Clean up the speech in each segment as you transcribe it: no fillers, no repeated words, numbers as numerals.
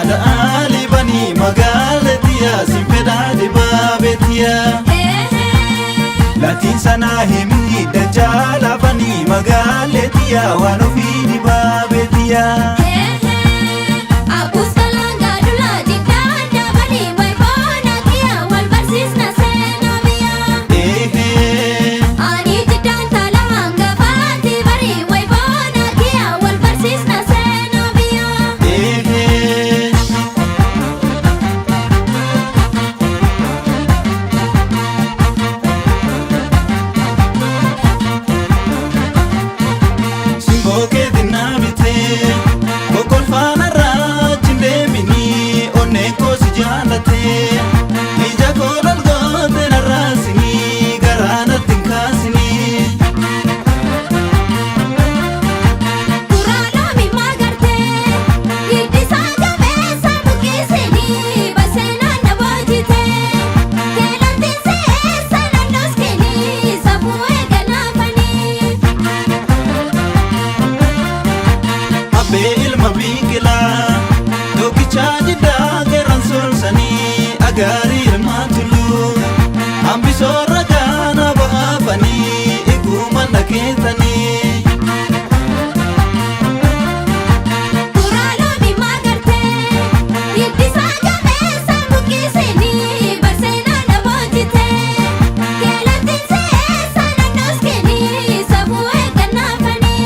ada ali bani magaletia simpeda di babetia latin sana himi dajala bani magaletia wanofi di babetia Agari matulu ambisora kana baafani iguma naketani Kuralo mi magarte ittisa gamesa mukiseni basena nabotite kelatinse sanandoskeni sabue ganafani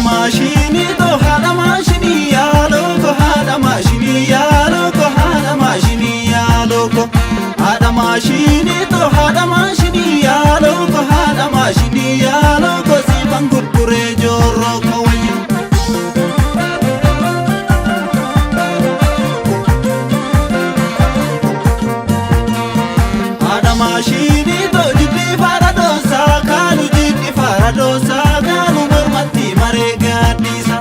mashini to hada mashini yalo ko hada mashini yalo ko hada mashini yalo ko hada mashini to hada mashini yalo ko hada mashini yalo ko siban gurgure jorro ko wayin hada mashini to jiddi faradosa kanu jiddi faradosa kanu mormatti maregadisa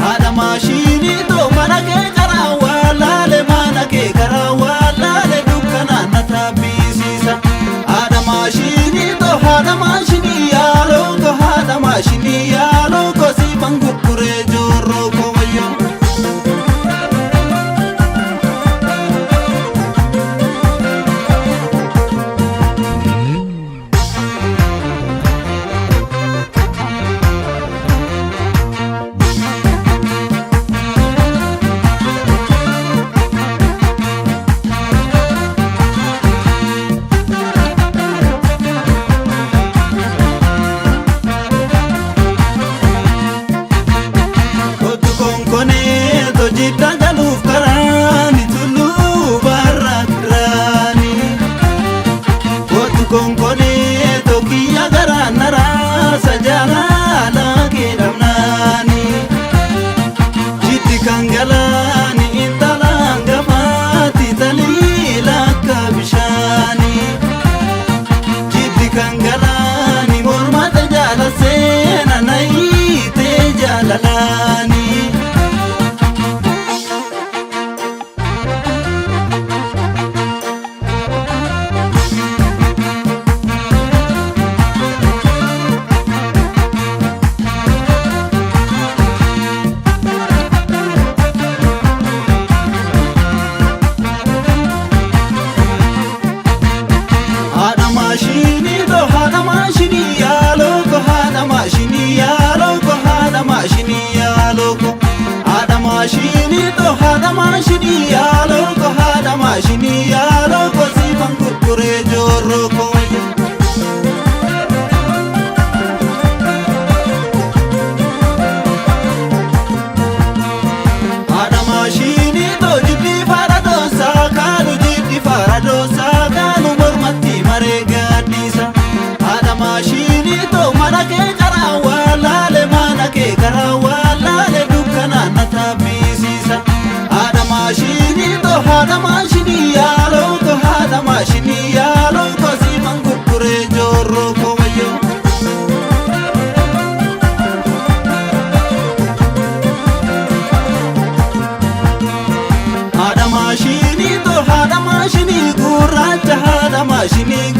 hada mashini to manake karawala le manake karawala le dukana natabisi maashinii